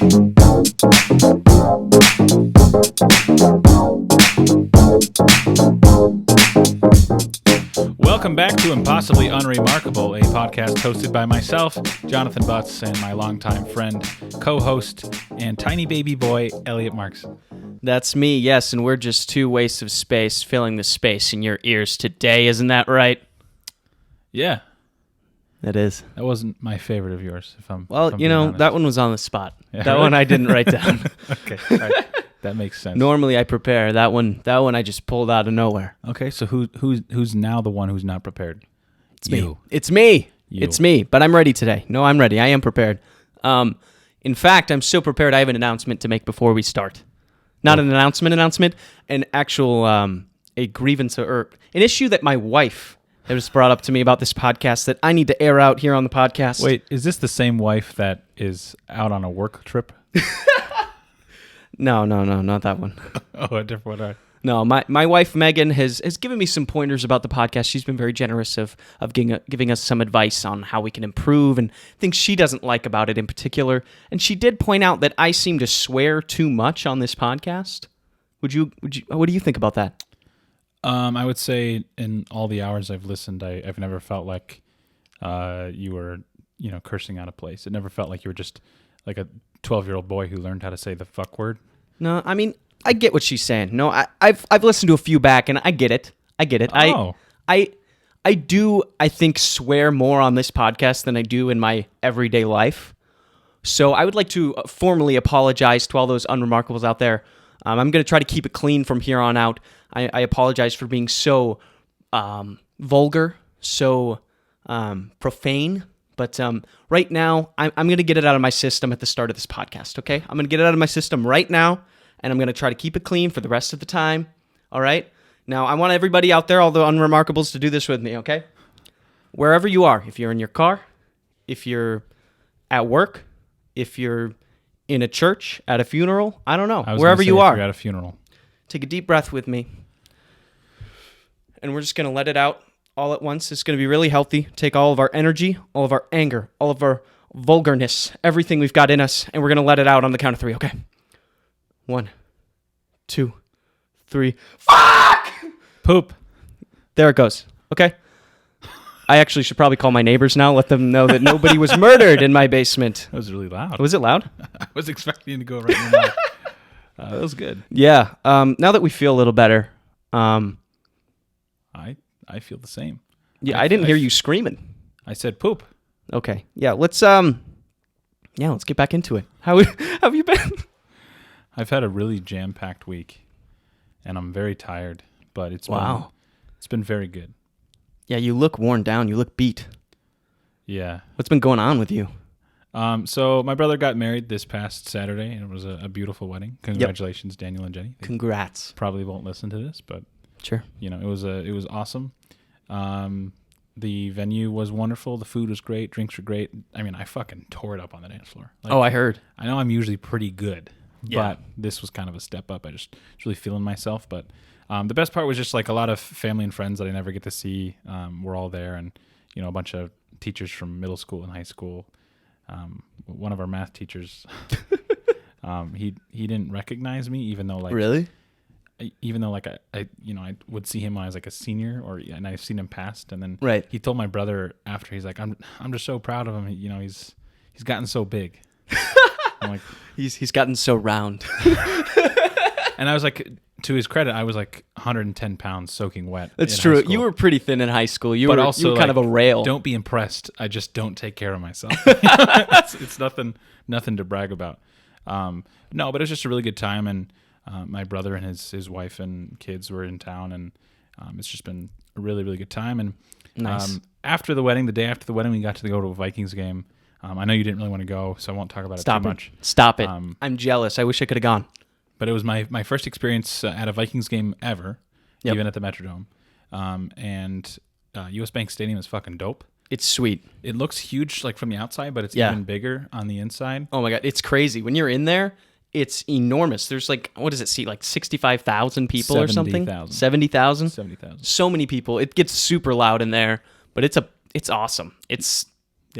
Welcome back to Impossibly Unremarkable, a podcast hosted by myself, Jonathan Butts, and my longtime friend, co-host, and tiny baby boy, Elliott Marks. That's me, yes, and we're just two wastes of space filling the space in your ears today, isn't that right? Yeah. It is. That wasn't my favorite of yours, if I'm honest. That one was on the spot. Yeah, that really? one I didn't write down. Okay, all right. That makes sense. Normally I prepare. That one I just pulled out of nowhere. Okay, so who's now the one who's not prepared? It's me. It's me. You. It's me, but I'm ready today. No, I'm ready. I am prepared. In fact, I'm so prepared I have an announcement to make before we start. Not an announcement, an actual a grievance or an issue that my wife has brought up to me about this podcast that I need to air out here on the podcast. Wait, is this the same wife that is out on a work trip? No, not that one. Oh, a different one. No, my wife Megan has given me some pointers about the podcast. She's been very generous of giving us some advice on how we can improve and things she doesn't like about it in particular. And she did point out that I seem to swear too much on this podcast. Would you? What do you think about that? I would say in all the hours I've listened, I've never felt like you were, cursing out of place. It never felt like you were just like a 12-year-old boy who learned how to say the fuck word. No, I mean, I get what she's saying. No, I've listened to a few back, and I get it. Oh. I do, I think, swear more on this podcast than I do in my everyday life. So I would like to formally apologize to all those unremarkables out there. I'm going to try to keep it clean from here on out. I apologize for being so vulgar, so profane. But right now, I'm going to get it out of my system at the start of this podcast, okay? I'm going to get it out of my system right now, and I'm going to try to keep it clean for the rest of the time, all right? Now, I want everybody out there, all the unremarkables, to do this with me, okay? Wherever you are, if you're in your car, if you're at work, if you're in a church, at a funeral, I don't know, wherever you are. If you're at a funeral. Take a deep breath with me. And we're just going to let it out all at once. It's going to be really healthy. Take all of our energy, all of our anger, all of our vulgarness, everything we've got in us, and we're going to let it out on the count of 3, okay? 1, 2, 3. Fuck! Poop. There it goes. Okay? I actually should probably call my neighbors now, let them know that nobody was murdered in my basement. That was really loud. Was it loud? I was expecting to go right in the mouth. That was good. Yeah. Now that we feel a little better, I feel the same. Yeah, I didn't hear you screaming. I said poop. Okay. Yeah, let's get back into it. How have you been? I've had a really jam-packed week, and I'm very tired, but it's been very good. Yeah, you look worn down. You look beat. Yeah. What's been going on with you? So my brother got married this past Saturday, and it was a beautiful wedding. Congratulations, yep. Daniel and Jenny. They Congrats. Probably won't listen to this, but sure. It was awesome. The venue was wonderful. The food was great. Drinks were great. I mean, I fucking tore it up on the dance floor. I heard. I know I'm usually pretty good, yeah. But this was kind of a step up. I was really feeling myself. But the best part was just like a lot of family and friends that I never get to see were all there, and a bunch of teachers from middle school and high school. One of our math teachers, he didn't recognize me, even though really. Even though I would see him when I was like a senior, and I've seen him past, and then right. He told my brother after, he's like, I'm just so proud of him. He's gotten so big. I'm like, he's gotten so round. And I was like, to his credit, I was like 110 pounds soaking wet. That's true. You were pretty thin in high school. You were kind of a rail. Don't be impressed. I just don't take care of myself. It's nothing to brag about. No, but it was just a really good time, and my brother and his wife and kids were in town, and it's just been a really, really good time. And nice. After the wedding, the day after the wedding, we got to go to a Vikings game. I know you didn't really want to go, so I won't talk about it too much. Stop it. I'm jealous. I wish I could have gone. But it was my first experience at a Vikings game ever, yep. Even at the Metrodome. And US Bank Stadium is fucking dope. It's sweet. It looks huge from the outside, but it's even bigger on the inside. Oh my God, it's crazy. When you're in there, it's enormous. There's what does it seat? 65,000 people or something? 70,000? 70,000. So many people. It gets super loud in there, but it's awesome.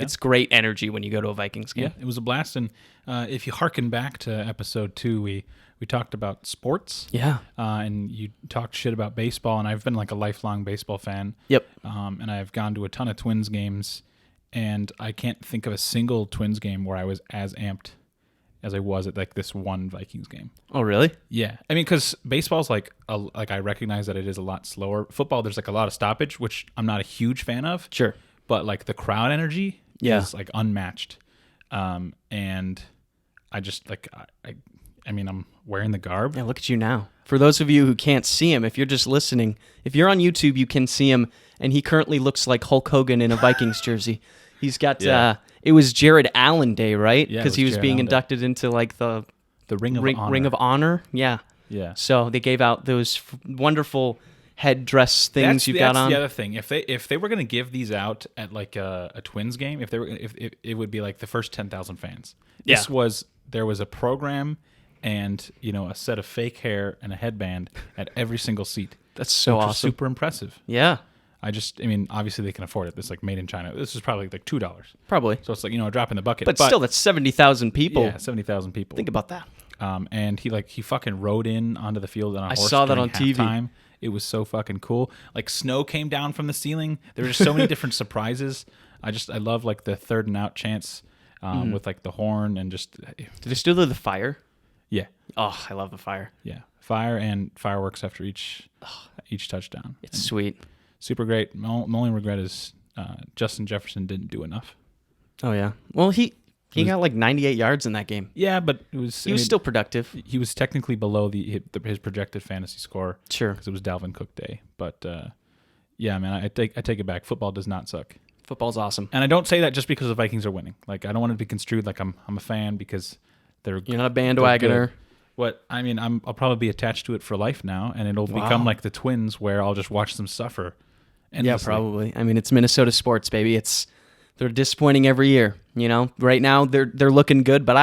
It's great energy when you go to a Vikings game. Yeah, it was a blast. And if you hearken back to episode 2, we talked about sports. Yeah. And you talked shit about baseball, and I've been like a lifelong baseball fan. Yep. And I've gone to a ton of Twins games, and I can't think of a single Twins game where I was as amped as I was at like this one Vikings game. Oh, really? Yeah. I mean, because baseball's like I recognize that it is a lot slower. Football, there's like a lot of stoppage, which I'm not a huge fan of. Sure. But like the crowd energy is like unmatched. And I just like, I mean, I'm wearing the garb. Yeah, look at you now. For those of you who can't see him, if you're just listening, if you're on YouTube, you can see him, and he currently looks like Hulk Hogan in a Vikings jersey. He's got, it was Jared Allen Day, right? Yeah, Because he was Jared being Allen inducted into like the Ring of Honor. Ring of Honor. Yeah. Yeah. So they gave out those wonderful headdress things you've got on. That's the other thing. If they were going to give these out at like a Twins game, if it would be like the first 10,000 fans. There was a program and, you know, a set of fake hair and a headband at every single seat. That's so awesome. Super impressive. Yeah. I mean, obviously they can afford it. It's like made in China. This is probably like $2. Probably. So it's like, you know, a drop in the bucket. But still, that's 70,000 people. Yeah, 70,000 people. Think about that. And he fucking rode in onto the field on a horse. I saw that during on TV. halftime. It was so fucking cool. Like snow came down from the ceiling. There were just so many different surprises. I love like the 3rd and out chants with like the horn and just. Did they still do the fire? Yeah. Oh, I love the fire. Yeah. Fire and fireworks after each touchdown. It's sweet. Super great. My only regret is Justin Jefferson didn't do enough. Oh yeah. Well, he got like 98 yards in that game. Yeah, but he was still productive. He was technically below his projected fantasy score. Sure. Because it was Dalvin Cook day. But yeah, man, I take it back. Football does not suck. Football's awesome. And I don't say that just because the Vikings are winning. Like I don't want it to be construed like I'm a fan because you're not a bandwagoner. What I mean, I'll probably be attached to it for life now, and it'll become like the Twins, where I'll just watch them suffer. Endlessly. Yeah, probably. I mean, it's Minnesota sports, baby. They're disappointing every year. You know, right now they're looking good, but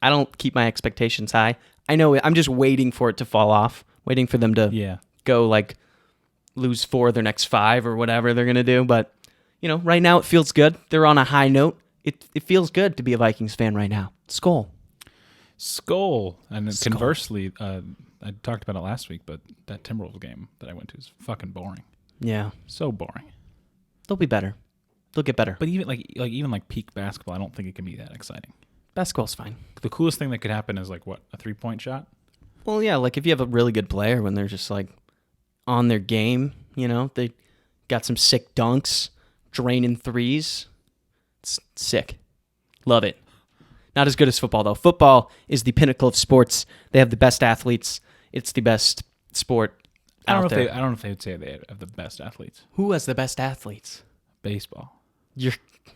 I don't keep my expectations high. I know I'm just waiting for it to fall off, waiting for them to go like lose 4 of their next 5 or whatever they're gonna do. But you know, right now it feels good. They're on a high note. It feels good to be a Vikings fan right now. Skull. And conversely, I talked about it last week, but that Timberwolves game that I went to is fucking boring. Yeah, so boring. They'll be better. They'll get better. But even like peak basketball, I don't think it can be that exciting. Basketball's fine. The coolest thing that could happen is like what, a 3-point shot? Well, yeah, like if you have a really good player when they're just like on their game, you know, they got some sick dunks, draining threes. It's sick. Love it. Not as good as football, though. Football is the pinnacle of sports. They have the best athletes. It's the best sport out there. I don't know if they would say they have the best athletes. Who has the best athletes? Baseball.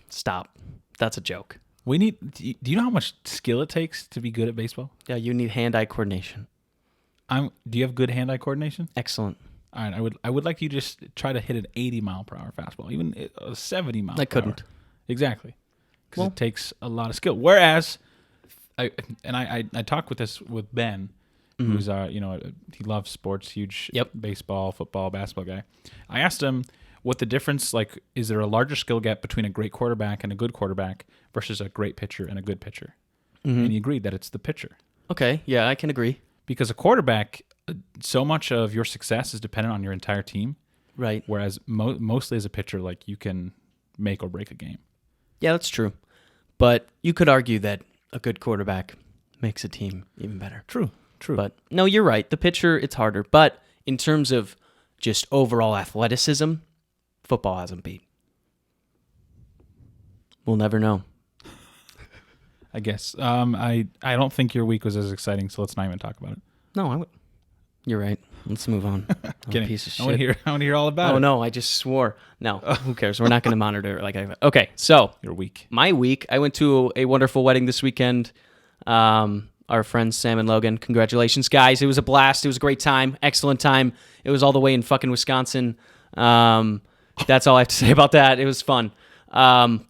Stop. That's a joke. Do you know how much skill it takes to be good at baseball? Yeah, you need hand-eye coordination. Do you have good hand-eye coordination? Excellent. All right, I would like you to just try to hit an 80-mile-per-hour fastball, even a 70 mile. I couldn't. Exactly. Because it takes a lot of skill. Whereas, I talked with Ben, who's he loves sports, huge baseball, football, basketball guy. I asked him what the difference, like, is there a larger skill gap between a great quarterback and a good quarterback versus a great pitcher and a good pitcher? Mm-hmm. And he agreed that it's the pitcher. Okay, yeah, I can agree. Because a quarterback, so much of your success is dependent on your entire team. Right. Whereas mostly as a pitcher, like, you can make or break a game. Yeah, that's true. But you could argue that a good quarterback makes a team even better. True. But no, you're right. The pitcher, it's harder. But in terms of just overall athleticism, football hasn't beat. We'll never know. I guess. I don't think your week was as exciting, so let's not even talk about it. No, you're right. Let's move on. Kidding. Piece of shit. I want to hear all about it. Oh no, I just swore. No, who cares? We're not going to monitor it. Okay, so your week. My week. I went to a wonderful wedding this weekend. Our friends Sam and Logan. Congratulations, guys! It was a blast. It was a great time. Excellent time. It was all the way in fucking Wisconsin. That's all I have to say about that. It was fun. Other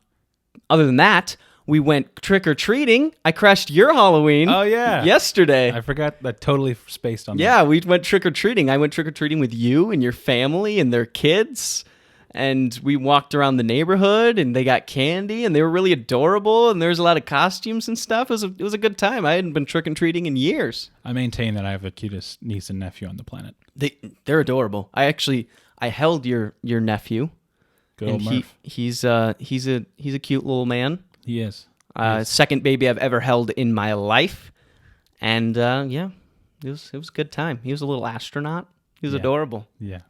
than that, we went trick-or-treating. I crashed your Halloween. Oh, yeah. Yesterday. I forgot that. Totally spaced on that. Yeah, we went trick-or-treating. I went trick-or-treating with you and your family and their kids. and we walked around the neighborhood, and they got candy, and they were really adorable, and there was a lot of costumes and stuff. It was a good time. I hadn't been trick-or-treating in years. I maintain that I have the cutest niece and nephew on the planet. They're adorable. I held your nephew. Good old Murph. He's a cute little man. He is. Second baby I've ever held in my life, and it was a good time. He was a little astronaut. He was adorable. Yeah,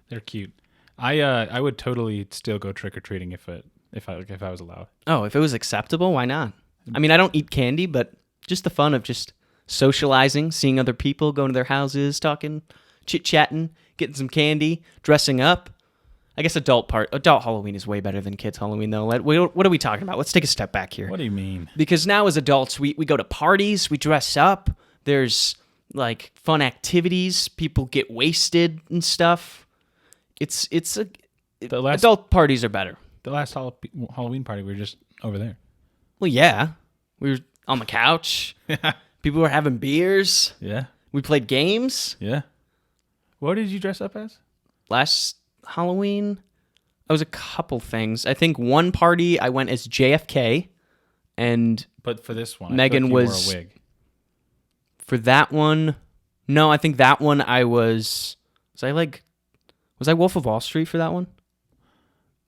they're cute. I would totally still go trick or treating if I was allowed. Oh, if it was acceptable, why not? I mean, I don't eat candy, but just the fun of just socializing, seeing other people, going to their houses, talking, chit-chatting, getting some candy, dressing up. I guess adult Halloween is way better than kids Halloween, though. What are we talking about? Let's take a step back here. What do you mean? Because now as adults, we go to parties, we dress up. There's like fun activities. People get wasted and stuff. Adult parties are better. The last Halloween party, we were just over there. Well, yeah. We were on the couch. People were having beers. Yeah. We played games. Yeah. What did you dress up as? Last Halloween, I was a couple things. I think one party I went as JFK, but for this one, Megan you was wore a wig. For that one. No, I think that one I was I Wolf of Wall Street for that one?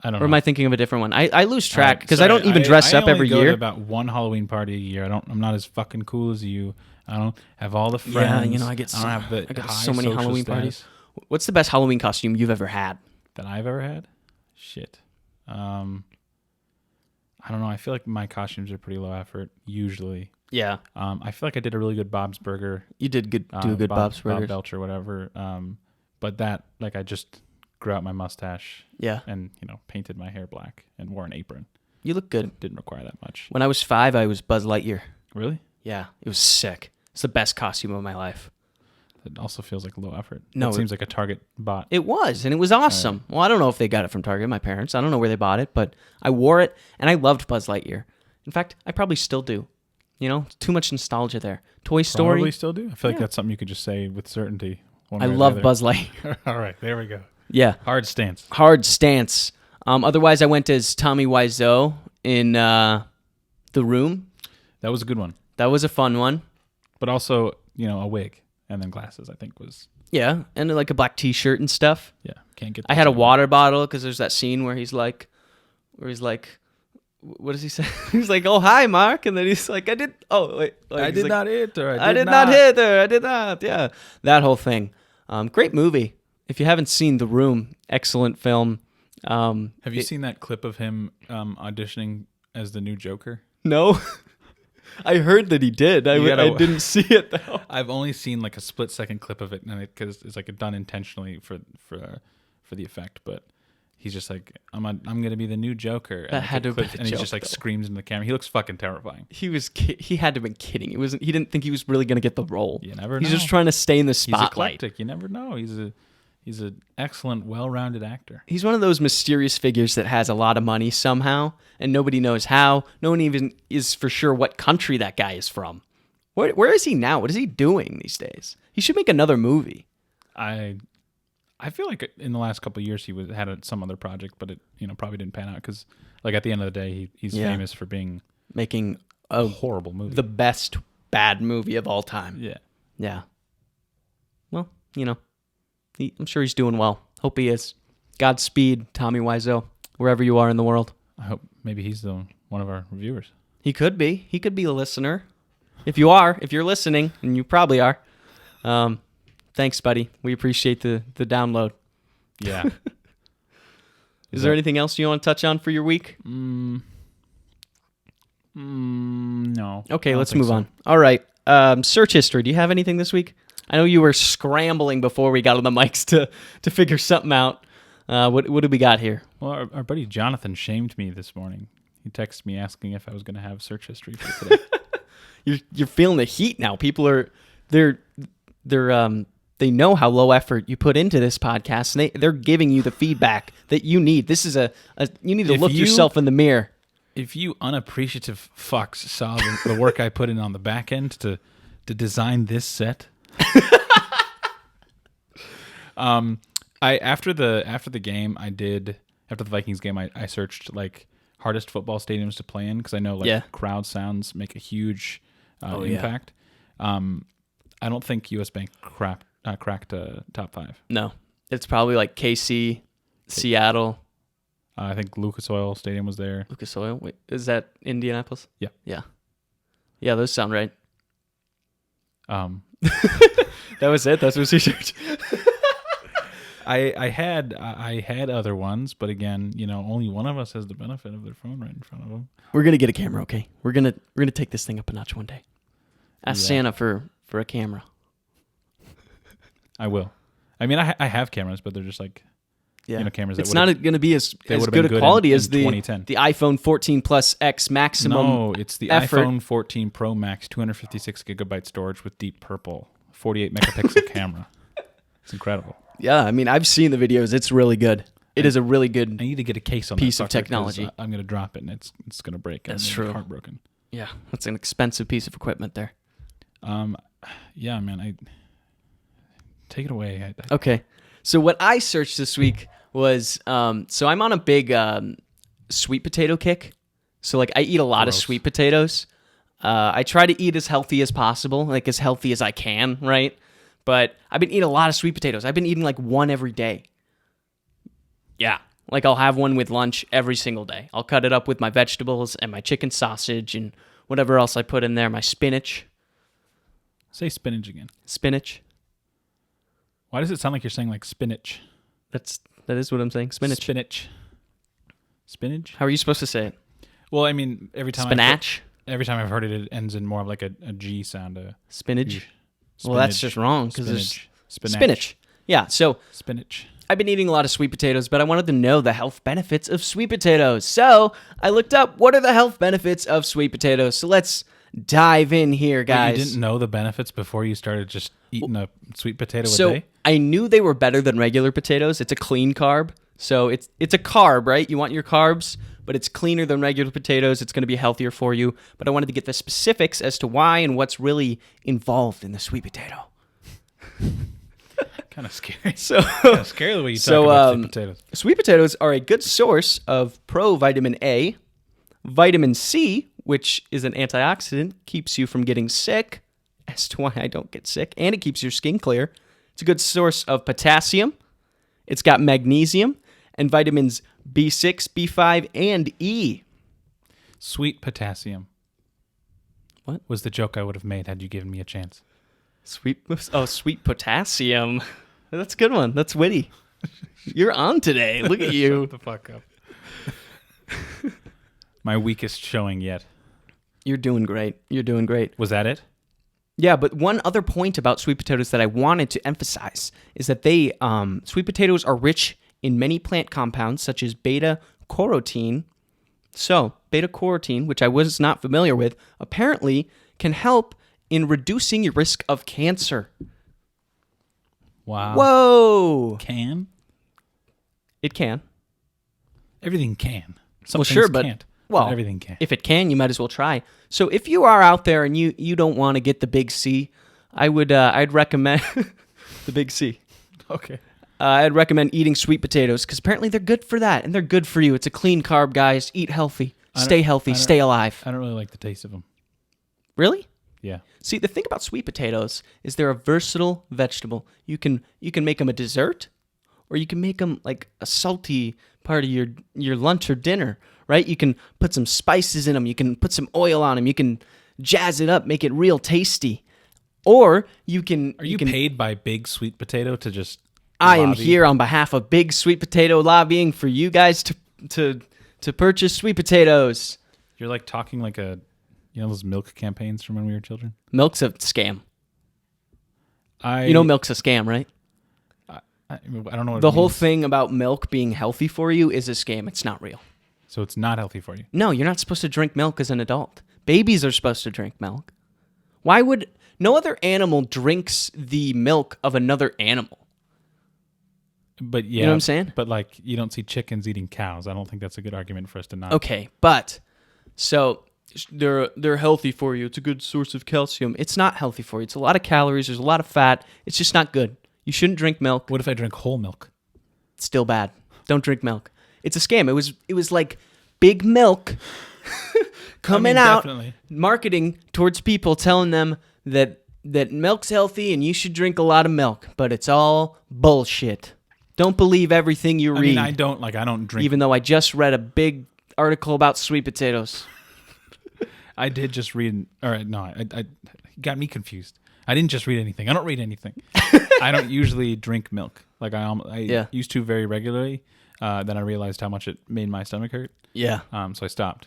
I don't know. Or am I thinking of a different one? I lose track because I don't even dress up every year. I only go to about one Halloween party a year. I'm not as fucking cool as you. I don't have all the friends. Yeah, I get so many Halloween status parties. What's the best Halloween costume you've ever had? That I've ever had? Shit. I don't know. I feel like my costumes are pretty low effort usually. Yeah. I feel like I did a really good Bob's Burger. You did do a good Bob's Burger. Bob Belcher, whatever. But that, like, I just grew out my mustache. Yeah. And, painted my hair black and wore an apron. You look good. Didn't require that much. When I was 5, I was Buzz Lightyear. Really? Yeah. It was sick. It's the best costume of my life. It also feels like low effort. No. It seems like a Target bot. It was, and it was awesome. Right. Well, I don't know if they got it from Target, my parents. I don't know where they bought it, but I wore it, and I loved Buzz Lightyear. In fact, I probably still do. Too much nostalgia there. Toy Story. Probably still do. I feel like that's something you could just say with certainty. I love Buzz Lightyear. All right, there we go. Yeah. Hard stance. Otherwise, I went as Tommy Wiseau in The Room. That was a good one. That was a fun one. But also, a wig and then glasses, I think was... Yeah, and like a black T-shirt and stuff. Yeah, can't get... I had a water bottle because there's that scene where he's like, what does he say? He's like, "Oh, hi, Mark," and then he's like, "I did." Oh, wait, I did not hit her. I did not hit her. I did not. Yeah, that whole thing. Great movie. If you haven't seen The Room, excellent film. Have you seen that clip of him auditioning as the new Joker? No. I heard that he did. I didn't see it though. I've only seen like a split-second clip of it, and because it's like done intentionally for the effect. But he's just like, I'm gonna be the new Joker. That had to have been and he just like screams into the camera. He looks fucking terrifying. He had to have been kidding. He didn't think he was really gonna get the role. You never know. He's just trying to stay in the spotlight. He's eclectic. You never know. He's an excellent, well-rounded actor. He's one of those mysterious figures that has a lot of money somehow, and nobody knows how. No one even is for sure what country that guy is from. Where is he now? What is he doing these days? He should make another movie. I feel like in the last couple of years he had some other project, but it probably didn't pan out because like at the end of the day he's famous for making a horrible movie, the best bad movie of all time. Yeah. Well, I'm sure he's doing well. Hope he is. Godspeed, Tommy Wiseau, wherever you are in the world. I hope maybe he's one of our reviewers. He could be. He could be a listener. If you're listening, and you probably are, thanks, buddy. We appreciate the download. Yeah. Is there anything else you want to touch on for your week? No. Okay, let's move on. All right. Search history. Do you have anything this week? I know you were scrambling before we got on the mics to figure something out. What do we got here? Well, our buddy Jonathon shamed me this morning. He texted me asking if I was going to have search history for today. You're feeling the heat now. People are they know how low effort you put into this podcast, and they're giving you the feedback that you need. This is you need to look yourself in the mirror. If you unappreciative fucks saw the work I put in on the back end to design this set. After the game I did after the Vikings game, I searched like hardest football stadiums to play in because I know like crowd sounds make a huge impact. I don't think US Bank cracked top 5. No, it's probably like KC, Seattle. I think Lucas Oil Stadium was there. Lucas Oil? Wait, is that Indianapolis? Yeah. Yeah, those sound right. Um, that was it. That's what research. I had other ones, but again, only one of us has the benefit of their phone right in front of them. We're gonna get a camera, okay? We're gonna take this thing up a notch one day. Ask Santa for a camera. I will. I mean, I have cameras, but they're just like cameras. It's not going to be as good a quality as the 2010. The iPhone 14 Plus X maximum. No, it's the iPhone 14 Pro Max, 256 gigabyte storage with deep purple, 48 megapixel camera. It's incredible. Yeah, I mean, I've seen the videos. It's really good. It is a really good. I need to get a case on piece that of technology. I'm going to drop it and it's going to break. That's true. Heartbroken. Yeah, that's an expensive piece of equipment there. Yeah, man. Take it away. Okay. So what I searched this week was, so I'm on a big sweet potato kick. So like I eat a lot of sweet potatoes. I try to eat as healthy as possible, like as healthy as I can, right? But I've been eating a lot of sweet potatoes. I've been eating like one every day. Yeah. Like I'll have one with lunch every single day. I'll cut it up with my vegetables and my chicken sausage and whatever else I put in there, my spinach. Say spinach again. Spinach. Why does it sound like you're saying like spinach? That is what I'm saying. Spinach. Spinach? How are you supposed to say it? Well, I mean, every time I've heard it, it ends in more of like a G sound. Spinach? Well, that's just wrong because there's spinach. Yeah, so spinach. I've been eating a lot of sweet potatoes, but I wanted to know the health benefits of sweet potatoes. So I looked up what are the health benefits of sweet potatoes. So let's dive in here, guys. Wait, you didn't know the benefits before you started just eating a sweet potato a day? So I knew they were better than regular potatoes. It's a clean carb. So it's a carb, right? You want your carbs, but it's cleaner than regular potatoes. It's going to be healthier for you. But I wanted to get the specifics as to why and what's really involved in the sweet potato. Kind of scary. Kind of scary the way you talk about sweet potatoes. Sweet potatoes are a good source of provitamin A, vitamin C, which is an antioxidant, keeps you from getting sick, as to why I don't get sick, and it keeps your skin clear. It's a good source of potassium. It's got magnesium and vitamins B6, B5, and E. Sweet potassium. What? Was the joke I would have made had you given me a chance. Sweet potassium. That's a good one. That's witty. You're on today. Look at you. Shut the fuck up. My weakest showing yet. You're doing great. Was that it? Yeah, but one other point about sweet potatoes that I wanted to emphasize is that sweet potatoes are rich in many plant compounds such as beta-carotene. So, beta-carotene, which I was not familiar with, apparently can help in reducing your risk of cancer. Wow. Whoa. Can? It can. Everything can. Some things but can't. Well, everything can. If it can, you might as well try. So if you are out there and you don't want to get the big C, I'd recommend the big C. Okay. I'd recommend eating sweet potatoes because apparently they're good for that and they're good for you. It's a clean carb, guys. Eat healthy. Stay healthy. Stay alive. I don't really like the taste of them. Really? Yeah. See, the thing about sweet potatoes is they're a versatile vegetable. You can make them a dessert, or you can make them like a salty part of your lunch or dinner, right? You can put some spices in them. You can put some oil on them. You can jazz it up, make it real tasty. Or you can... Are you paid by Big Sweet Potato to just I am here on behalf of Big Sweet Potato lobbying for you guys to purchase sweet potatoes. You're like talking like those milk campaigns from when we were children? Milk's a scam. Milk's a scam, right? I don't know what the whole thing about milk being healthy for you is a scam. It's not real. So it's not healthy for you? No, you're not supposed to drink milk as an adult. Babies are supposed to drink milk. Why would... No other animal drinks the milk of another animal. But yeah, you know what I'm saying? But like, you don't see chickens eating cows. I don't think that's a good argument for us to not. Okay, but so they're healthy for you. It's a good source of calcium. It's not healthy for you. It's a lot of calories. There's a lot of fat. It's just not good. You shouldn't drink milk. What if I drink whole milk? It's still bad. Don't drink milk. It's a scam. It was like big milk coming out, definitely. marketing towards people, telling them that milk's healthy and you should drink a lot of milk, but it's all bullshit. Don't believe everything you read. I don't drink. Even though I just read a big article about sweet potatoes. I did just read. All right, no, I got me confused. I didn't just read anything. I don't read anything. I don't usually drink milk. Like I used to very regularly. Then I realized how much it made my stomach hurt. Yeah. So I stopped.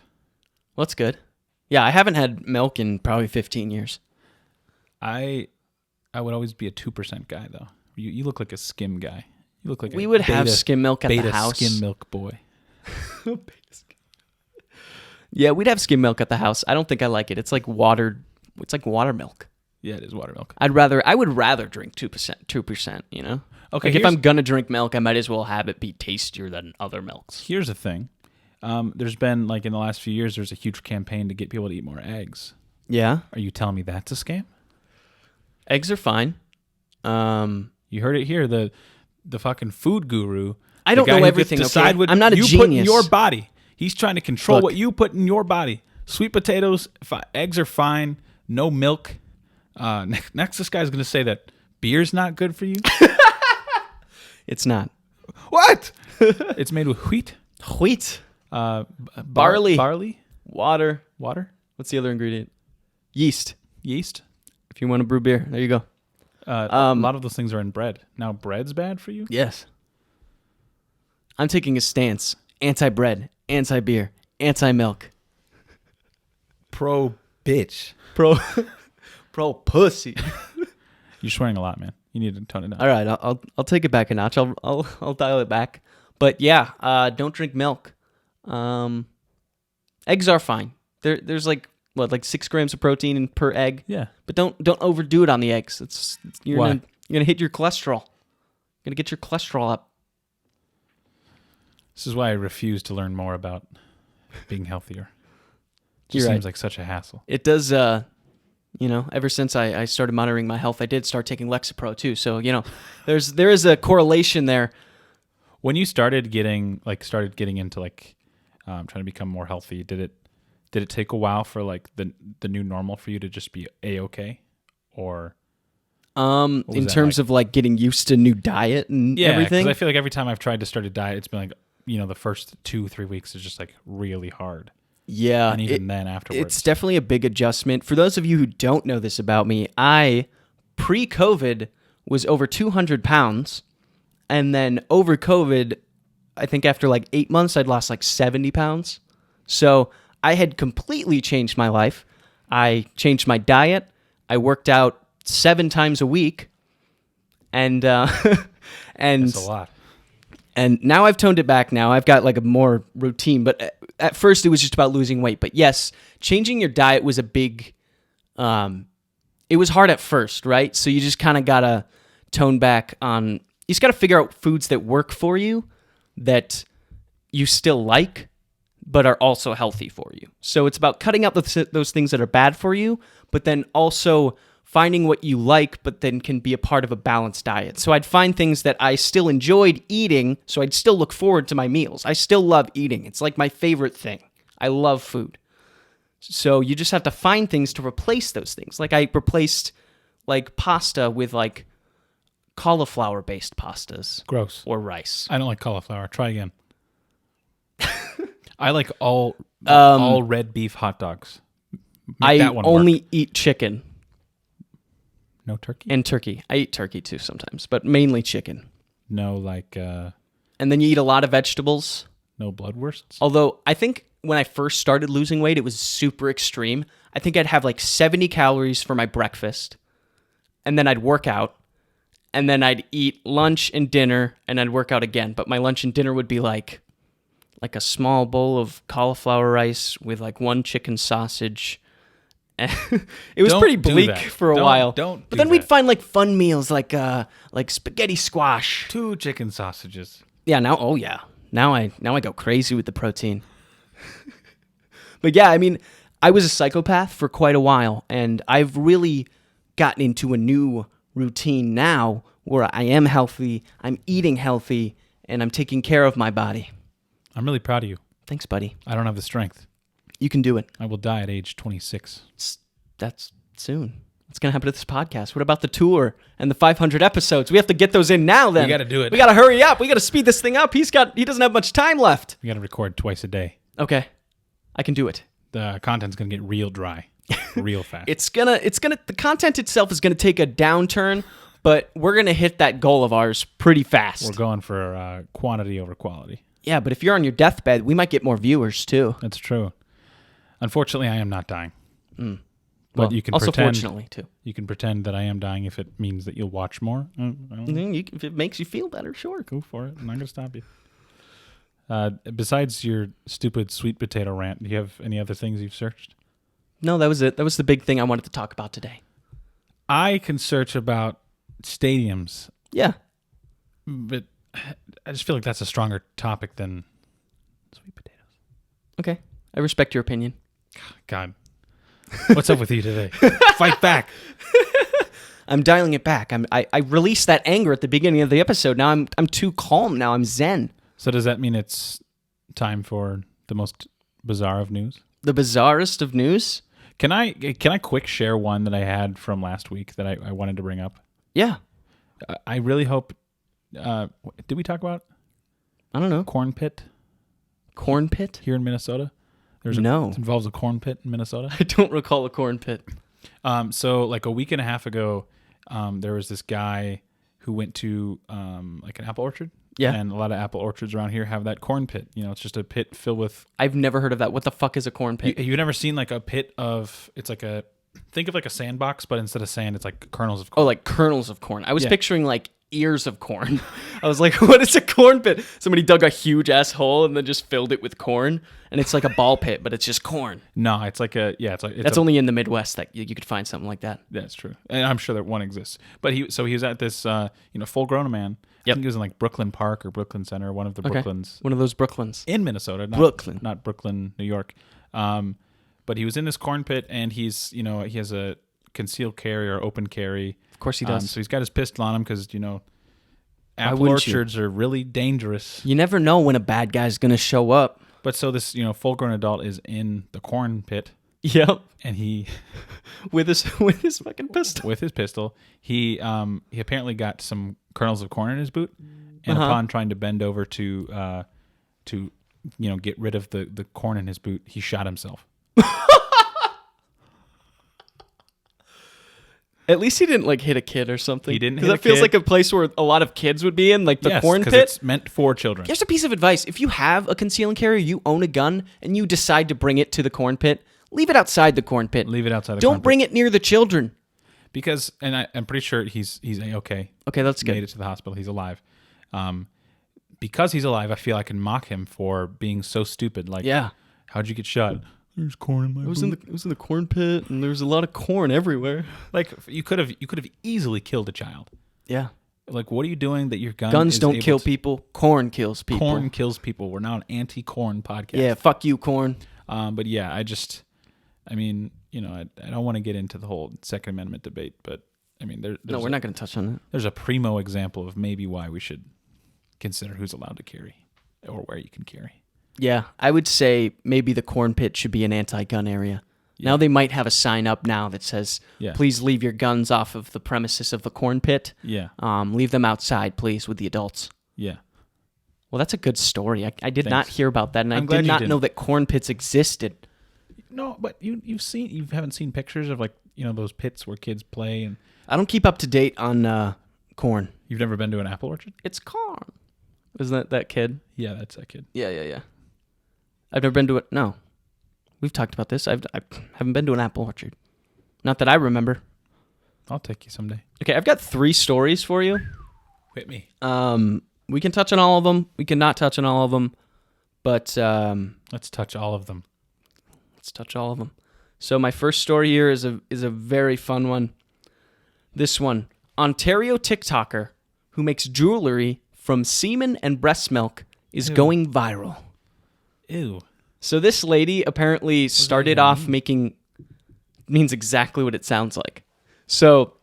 Well, that's good. Yeah, I haven't had milk in probably 15 years. I would always be a 2% guy though. You look like a skim guy. You look like we would have skim milk at the house. Skim milk boy. Yeah, we'd have skim milk at the house. I don't think I like it. It's like watered. It's like water milk. Yeah, it is water milk. I would rather drink 2%, you know? Okay, like if I'm going to drink milk, I might as well have it be tastier than other milks. Here's the thing. There's been, like, in the last few years, there's a huge campaign to get people to eat more eggs. Yeah? Are you telling me that's a scam? Eggs are fine. You heard it here. The fucking food guru. I don't know everything, decide okay? what I'm not a you genius. put in your body. He's trying to control Look. what you put in your body. Sweet potatoes, eggs are fine. No milk. Next, this guy's going to say that beer's not good for you. It's not. What? It's made with wheat. Wheat. Barley. Water. What's the other ingredient? Yeast. Yeast. If you want to brew beer, there you go. A lot of those things are in bread. Now, bread's bad for you? Yes. I'm taking a stance. Anti-bread, anti-beer, anti-milk. Pro bitch. Pro pussy. You're swearing a lot, man. You need to tone it down. All right, I'll take it back a notch. I'll dial it back. But yeah, don't drink milk. Eggs are fine. There's like 6 grams of protein per egg. Yeah. But don't overdo it on the eggs. You're Why? gonna hit your cholesterol. You're gonna get your cholesterol up. This is why I refuse to learn more about being healthier. It You're just right. seems like such a hassle. It does. Ever since I started monitoring my health, I did start taking Lexapro too. So there is a correlation there. When you started getting into trying to become more healthy, did it take a while for like the new normal for you to just be A-okay? Or in terms of like getting used to new diet and everything. Because I feel like every time I've tried to start a diet, it's been like, the first 2-3 weeks is just like really hard. Yeah. And even then afterwards. It's definitely a big adjustment. For those of you who don't know this about me, I, pre-COVID, was over 200 pounds. And then over COVID, I think after like 8 months, I'd lost like 70 pounds. So I had completely changed my life. I changed my diet. I worked out 7 times a week. And That's a lot. And now I've toned it back now. I've got like a more routine, but at first it was just about losing weight. But yes, changing your diet was a big, it was hard at first, right? So you just kind of got to tone back on, you just got to figure out foods that work for you, that you still like, but are also healthy for you. So it's about cutting out those things that are bad for you, but then also finding what you like, but then can be a part of a balanced diet. So I'd find things that I still enjoyed eating, so I'd still look forward to my meals. I still love eating. It's like my favorite thing. I love food. So you just have to find things to replace those things. Like I replaced like pasta with like cauliflower-based pastas. Gross. Or rice. I don't like cauliflower. Try again. I like all red beef hot dogs. Make I that one only work. eat chicken. No turkey? And turkey. I eat turkey too sometimes, but mainly chicken. No, like... And then you eat a lot of vegetables. No bloodwursts? Although I think when I first started losing weight, it was super extreme. I think I'd have like 70 calories for my breakfast, and then I'd work out, and then I'd eat lunch and dinner, and I'd work out again. But my lunch and dinner would be like a small bowl of cauliflower rice with like 1 chicken sausage. It was pretty bleak for a while. But then we'd find like fun meals like spaghetti squash. 2 chicken sausages. Yeah, now I go crazy with the protein. But yeah, I mean, I was a psychopath for quite a while, and I've really gotten into a new routine now where I am healthy, I'm eating healthy, and I'm taking care of my body. I'm really proud of you. Thanks, buddy. I don't have the strength. You can do it. I will die at age 26. That's soon. What's going to happen to this podcast? What about the tour and the 500 episodes? We have to get those in now then. We got to do it. We got to hurry up. We got to speed this thing up. He doesn't have much time left. We got to record twice a day. Okay. I can do it. The content's going to get real dry, real fast. The content itself is going to take a downturn, but we're going to hit that goal of ours pretty fast. We're going for quantity over quality. Yeah, but if you're on your deathbed, we might get more viewers too. That's true. Unfortunately, I am not dying. But Well, you can also pretend. fortunately too. You can pretend that I am dying if it means that you'll watch more. If it makes you feel better, sure. Go for it. I'm not going to stop you. Besides your stupid sweet potato rant, do you have any other things you've searched? No, that was it. That was the big thing I wanted to talk about today. I can search about stadiums, Yeah. but I just feel like that's a stronger topic than sweet potatoes. Okay. I respect your opinion. God, what's up with you today? Fight back. I'm dialing it back. I released that anger at the beginning of the episode. Now I'm too calm. Now I'm zen. So does that mean it's time for the most bizarre of news? The bizarrest of news? Can I quick share one that I had from last week that I wanted to bring up? Yeah. I really hope. Did we talk about I don't know. corn pit Corn pit? here in Minnesota? No. It involves a corn pit in Minnesota. I don't recall a corn pit. So like a week and a half ago, there was this guy who went to like an apple orchard. Yeah. And a lot of apple orchards around here have that corn pit. You know, it's just a pit filled with. I've never heard of that. What the fuck is a corn pit? You've never seen like a pit of. It's like a. Think of like a sandbox, but instead of sand, it's like kernels of corn. Oh, like kernels of corn. I was Yeah. picturing like ears of corn. I was like, what is a corn pit? Somebody dug a huge ass hole and then just filled it with corn, and it's like a ball pit, but it's just corn. No, it's like a it's like That's only in the Midwest that you could find something like that. That's true, and I'm sure that one exists. But he was at this full grown man. Yep. I think he was in like Brooklyn Park or Brooklyn Center, one of the Brooklyns One of those Brooklyns. in Minnesota, Brooklyn. not Brooklyn, New York. But he was in this corn pit, and he has a concealed carry or open carry. Of course he does. So he's got his pistol on him because apple wouldn't you? orchards are really dangerous. You never know when a bad guy's gonna show up. But so this full grown adult is in the corn pit, Yep. and he With his fucking pistol. with his pistol, he apparently got some kernels of corn in his boot, and upon trying to bend over to get rid of the corn in his boot, he shot himself. At least he didn't like hit a kid or something. He didn't hit 'Cause a that feels kid. like a place where a lot of kids would be in, like the Yes, corn 'cause pit. it's meant for children. Here's a piece of advice. If you have a conceal and carry, you own a gun, and you decide to bring it to the corn pit, leave it outside the corn pit. Leave it outside the Don't corn pit. bring it near the children. Because, and I'm pretty sure he's A-okay. Okay, that's Made good. it to the hospital. He's alive. Because he's alive, I feel I can mock him for being so stupid. Like, Yeah. how'd you get shot? There's corn in my boot. It was in the corn pit, and there was a lot of corn everywhere. Like, you could have easily killed a child. Yeah. Like, what are you doing that your gun Guns is don't able kill to- people. Corn kills people. Corn kills people. We're now an anti-corn podcast. Yeah, fuck you, corn. But yeah, I don't want to get into the whole Second Amendment debate, but I mean, No, we're not going to touch on that. There's a primo example of maybe why we should consider who's allowed to carry or where you can carry. Yeah, I would say maybe the corn pit should be an anti-gun area. Yeah. Now they might have a sign up now that says, Yeah. please leave your guns off of the premises of the corn pit. Yeah. Leave them outside, please, with the adults. Yeah. Well, that's a good story. I did not Thanks. hear about that, and I'm I glad did you not didn't. know that corn pits existed. No, but you haven't seen pictures of those pits where kids play, and I don't keep up to date on corn. you've never been to an apple orchard? It's corn. Isn't that kid? Yeah, that's that kid. Yeah. I've never been to it. No. We've talked about this. I haven't been to an apple orchard. Not that I remember. I'll take you someday. Okay, I've got 3 stories for you. Hit me. We can touch on all of them. We can not touch on all of them. But Let's touch all of them. let's touch all of them. So my first story here is a very fun one. This one. Ontario TikToker who makes jewelry from semen and breast milk is Ew. going viral. Ew. So this lady apparently started even off making means exactly what it sounds like. So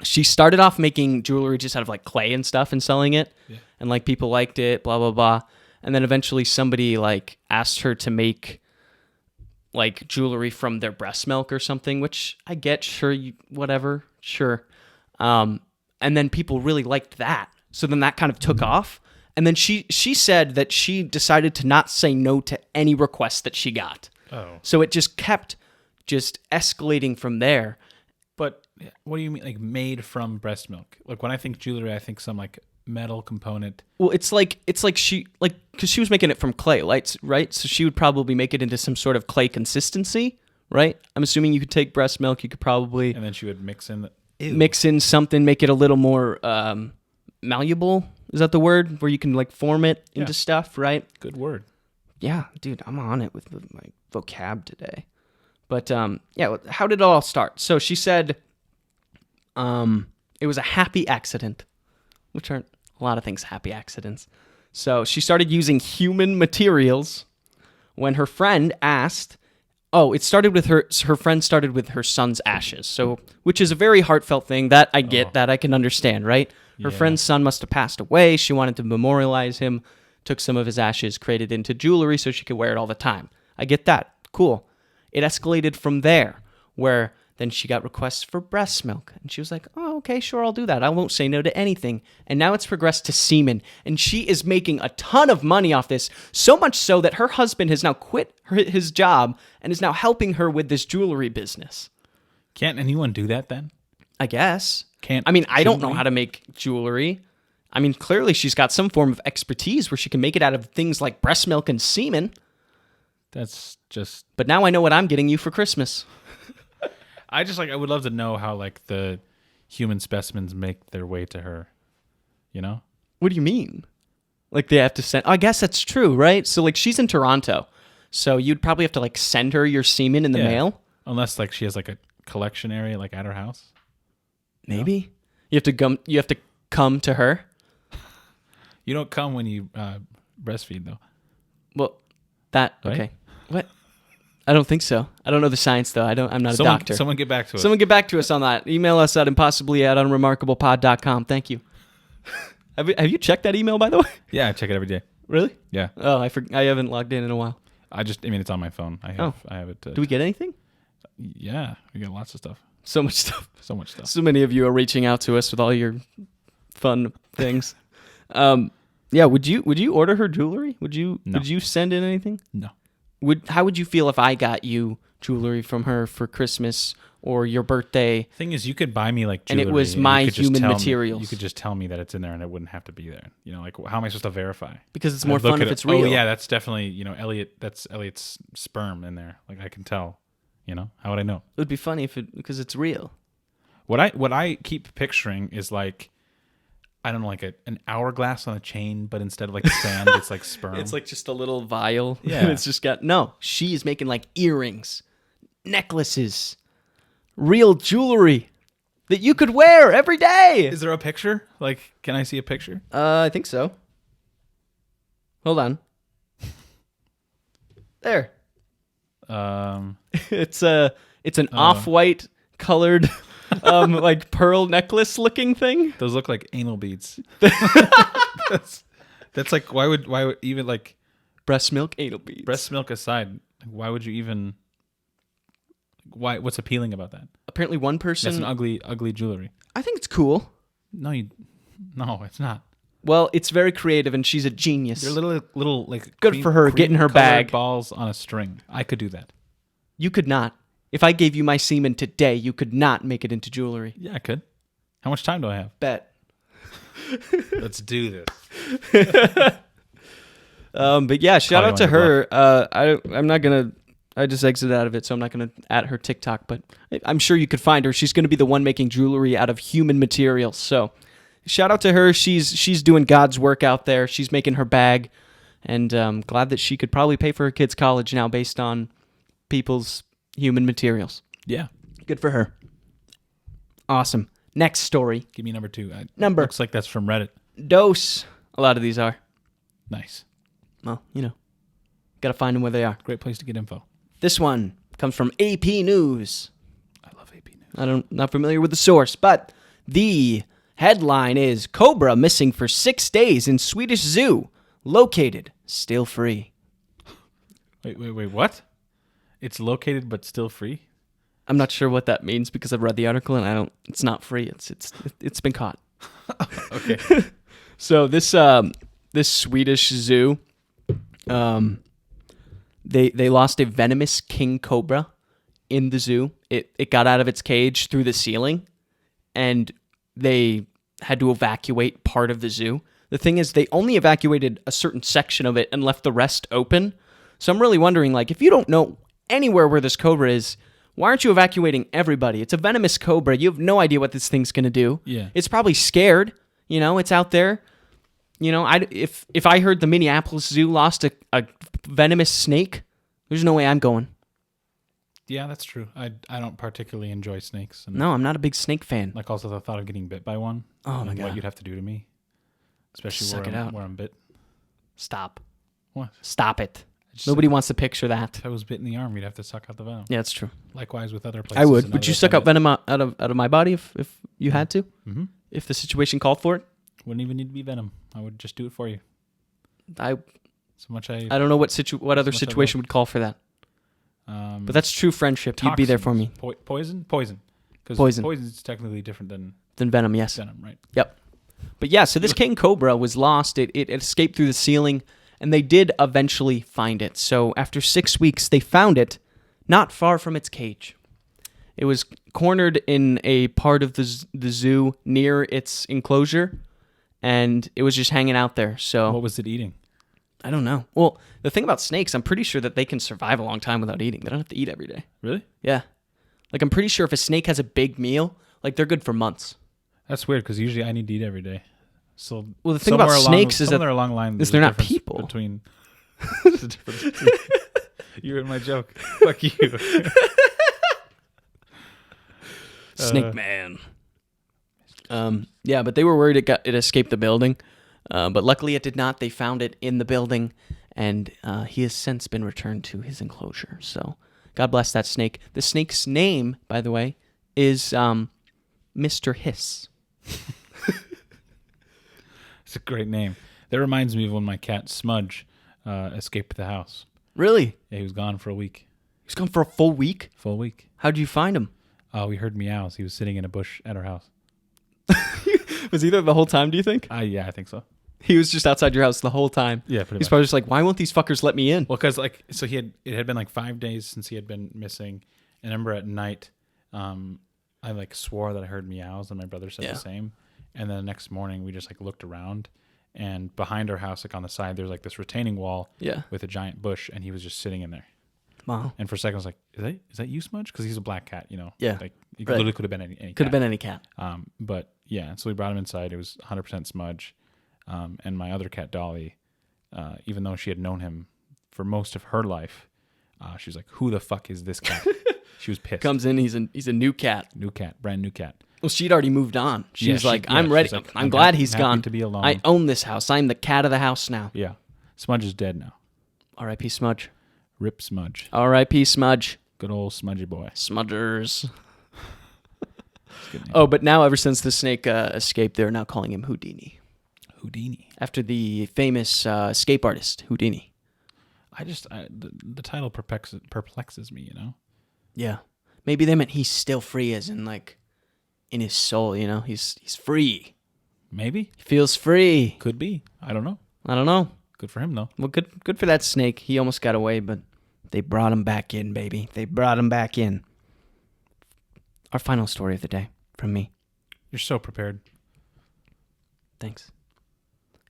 she started off making jewelry just out of like clay and stuff and selling it. Yeah. And like people liked it, blah, blah, blah. and then eventually somebody like asked her to make like jewelry from their breast milk or something, which I get, sure, whatever, sure. And then people really liked that. So then that kind of took off. And then she said that she decided to not say no to any requests that she got. Oh. So it just kept just escalating from there. But what do you mean, like made from breast milk? Like when I think jewelry, I think some like metal component. Well, it's like she like because she was making it from clay, right? So she would probably make it into some sort of clay consistency, right? I'm assuming you could take breast milk, you could probably And then she would mix in something, make it a little more malleable. Is that the word? Where you can like form it into stuff, right? Good word. Yeah, dude, I'm on it with my vocab today. But yeah, how did it all start? So she said it was a happy accident, which aren't a lot of things happy accidents. So she started using human materials when her friend asked. Oh, it started with her friend started with her son's ashes. So, which is a very heartfelt thing that I get, that I can understand, right? Her friend's son must have passed away. She wanted to memorialize him, took some of his ashes, created into jewelry so she could wear it all the time. I get that. Cool. It escalated from there, where then she got requests for breast milk. And she was like, oh, okay, sure, I'll do that. I won't say no to anything. And now it's progressed to semen. And she is making a ton of money off this, so much so that her husband has now quit his job and is now helping her with this jewelry business. Can't anyone do that then? I guess. Can't. I mean, I don't know how to make jewelry. I mean, clearly she's got some form of expertise where she can make it out of things like breast milk and semen. That's just... But now I know what I'm getting you for Christmas. I would love to know how like the human specimens make their way to her, you know? What do you mean? Like they have to send... I guess that's true, right? So like she's in Toronto. So you'd probably have to like send her your semen in the mail. Unless like she has like a collection area like at her house. Maybe. You have to come to her. You don't come when you breastfeed though. Well, that right? Okay. What? I don't think so. I don't know the science though. I'm not a doctor. Someone get back to us. Someone get back to us on that. Email us at impossibly@unremarkablepod.com. Thank you. Have you checked that email, by the way? Yeah, I check it every day. Really? Yeah. Oh, I haven't logged in a while. I mean, it's on my phone. I have it. Do we get anything? Yeah, we get lots of stuff. So much stuff. So much stuff. So many of you are reaching out to us with all your fun things. Yeah. Would you order her jewelry? Would you send in anything? No. How would you feel if I got you jewelry from her for Christmas or your birthday? Thing is, you could buy me like jewelry, and it was my human materials. You could just tell me that it's in there, and it wouldn't have to be there. You know, like how am I supposed to verify? Because it's more fun if it's real. Oh yeah, that's definitely Elliott. That's Elliott's sperm in there. Like I can tell. You know, how would I know? It would be funny because it's real. What I keep picturing is like, I don't know, like an hourglass on a chain, but instead of like sand, it's like sperm. It's like just a little vial. Yeah. And it's just she is making like earrings, necklaces, real jewelry that you could wear every day. Is there a picture? Like, can I see a picture? I think so. Hold on. There. It's an off-white colored like pearl necklace looking thing. Those look like anal beads. that's like why would even like breast milk anal beads. Breast milk aside, why would you even what's appealing about that? Apparently one person That's an ugly jewelry. I think it's cool. No, it's not. Well, it's very creative, and she's a genius. They're little like good for her. Get in her bag. Balls on a string. I could do that. You could not. If I gave you my semen today, you could not make it into jewelry. Yeah, I could. How much time do I have? Bet. Let's do this. But yeah, shout out to her. I'm not gonna. I just exited out of it, so I'm not gonna at her TikTok. But I'm sure you could find her. She's gonna be the one making jewelry out of human materials. So. Shout out to her. She's doing God's work out there. She's making her bag, and glad that she could probably pay for her kids' college now based on people's human materials. Yeah. Good for her. Awesome. Next story. Give me number 2. Looks like that's from Reddit. Dose. A lot of these are. Nice. Well, got to find them where they are. Great place to get info. This one comes from AP News. I love AP News. I'm not familiar with the source, but the headline is Cobra missing for 6 days in Swedish zoo, located still free. Wait, what? It's located but still free? I'm not sure what that means because I've read the article and it's not free. It's been caught. Okay. So this Swedish zoo, they lost a venomous king cobra in the zoo. It got out of its cage through the ceiling, and they had to evacuate part of the zoo. The thing is, they only evacuated a certain section of it and left the rest open. So I'm really wondering, like, if you don't know anywhere where this cobra is, why aren't you evacuating everybody? It's a venomous cobra. You have no idea what this thing's going to do. Yeah. It's probably scared. You know, it's out there. You know, if I heard the Minneapolis Zoo lost a venomous snake, there's no way I'm going. Yeah, that's true. I don't particularly enjoy snakes. And No, I'm not a big snake fan. like also the thought of getting bit by one. Oh, my and God. what you'd have to do to me. Especially Suck it out. where I'm bit. Stop. What? Stop it. Just Nobody wants to picture that. If I was bit in the arm, you'd have to suck out the venom. Yeah, that's true. Likewise with other places. I would. and Would you others suck I out venom out of my body if you had to? Mm-hmm. If the situation called for it? Wouldn't even need to be venom. I would just do it for you. I So much don't know what other much I situation would call for that. But that's true friendship. You'd be there for me. Poison? Poison. Because Poison. poison is technically different than Then venom, yes. venom, right? Yep. But yeah, so this king cobra was lost. It escaped through the ceiling, and they did eventually find it. So after 6 weeks, they found it not far from its cage. It was cornered in a part of the zoo near its enclosure, and it was just hanging out there. So What was it eating? I don't know. Well, the thing about snakes, I'm pretty sure that they can survive a long time without eating. They don't have to eat every day. Really? Yeah. Like, I'm pretty sure if a snake has a big meal, like, they're good for months. That's weird because usually I need to eat every day. So Well, the thing about snakes is that somewhere along the line, is there's they're a not difference people. Between there's a difference between you and my joke. Fuck you. Snake man. Yeah, but they were worried it escaped the building, but luckily it did not. They found it in the building, and he has since been returned to his enclosure. So God bless that snake. The snake's name, by the way, is Mr. Hiss. It's a great name. That reminds me of when my cat Smudge escaped the house. Really? Yeah, he was gone for a week. He's gone for a full week? Full week. How'd you find him? We heard meows. He was sitting in a bush at our house. Was he there the whole time, do you think? Yeah, I think so. He was just outside your house the whole time. Yeah, pretty He's much. probably just like, why won't these fuckers let me in? Well, because it had been like 5 days since he had been missing, and I remember at night, I like swore that I heard meows, and my brother said the same. And then the next morning, we just like looked around, and behind our house, like on the side, there's like this retaining wall with a giant bush, and he was just sitting in there. Wow. And for a second, I was like, "Is that you, Smudge?" Because he's a black cat, you know. Yeah. Like it literally could have been any. Could cat. have been any cat. But yeah, so we brought him inside. It was 100% Smudge, and my other cat Dolly, even though she had known him for most of her life, she was like, "Who the fuck is this cat?" She was pissed. Comes in, he's a new cat. New cat, brand new cat. Well, she'd already moved on. She's Yeah, like, she- yeah, I'm ready. she's like, I'm I'm glad happy- he's happy gone. to be alone. I own this house. I'm the cat of the house now. Yeah, Smudge is dead now. R.I.P. Smudge. Rip Smudge. R.I.P. Smudge. Good old Smudgy boy. Smudgers. Good name. Oh, but now ever since the snake escaped, they're now calling him Houdini. Houdini. After the famous escape artist, Houdini. The title perplexes me, you know? Yeah. Maybe they meant he's still free as in like in his soul, you know? He's free. Maybe. He feels free. Could be. I don't know. I don't know. Good for him, though. Well, good for that snake. He almost got away, but they brought him back in, baby. They brought him back in. Our final story of the day from me. You're so prepared. Thanks.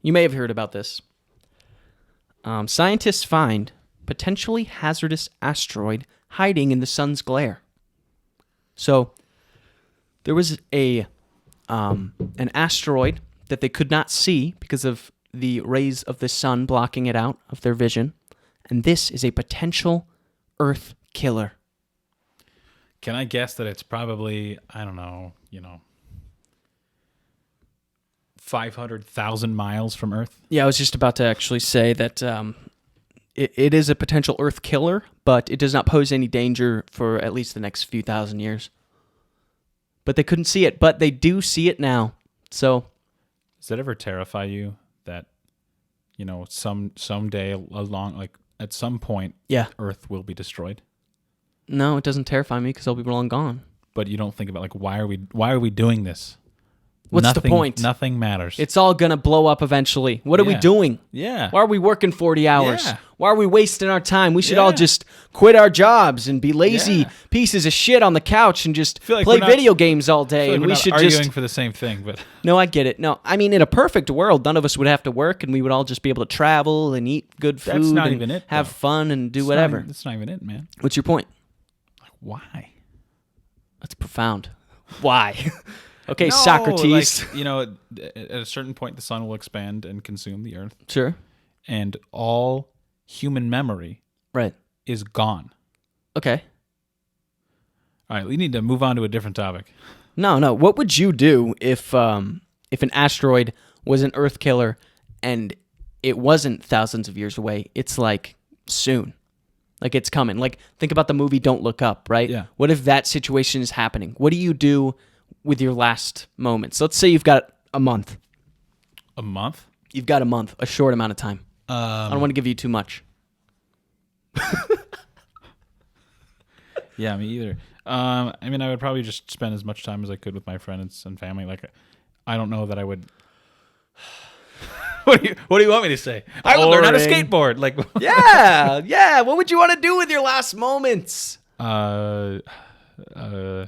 You may have heard about this. Scientists find potentially hazardous asteroid hiding in the sun's glare. So there was an asteroid that they could not see because of the rays of the sun blocking it out of their vision. And this is a potential Earth killer. Can I guess that it's probably, I don't know, 500,000 miles from Earth? Yeah, I was just about to actually say that it is a potential Earth killer, but it does not pose any danger for at least the next few thousand years. But they couldn't see it, but they do see it now. So, Does that ever terrify you that someday along, like at some point, Yeah. Earth will be destroyed. No, it doesn't terrify me because I'll be long gone. But you don't think about like why are we doing this? What's the point? Nothing matters. It's all going to blow up eventually. What are we Yeah. doing? Yeah. Why are we working 40 hours? Yeah. Why are we wasting our time? We should Yeah. all just quit our jobs and be lazy Yeah. pieces of shit on the couch and just feel like play we're not- video games all day. Like And we're we not should arguing just... for the same thing, but No, I get it. No, I mean, in a perfect world, none of us would have to work and we would all just be able to travel and eat good food That's not and even it, have though. fun and do it's whatever. That's not even it, man. What's your point? Like why? That's profound. Why? Okay, No, Socrates. like, at a certain point, the sun will expand and consume the earth, Sure. and all human memory Right. is gone. Okay. All right, we need to move on to a different topic. No. What would you do if an asteroid was an Earth killer and it wasn't thousands of years away? It's like soon. Like it's coming. Like think about the movie Don't Look Up, right? Yeah. What if that situation is happening? What do you do with your last moments? Let's say you've got a month. A month? You've got a month, a short amount of time. I don't want to give you too much. Yeah, me either. I mean, I would probably just spend as much time as I could with my friends and family. Like, I don't know that I would. What do you want me to say? I would learn how to Boring. skateboard. Like, Yeah. What would you want to do with your last moments? uh,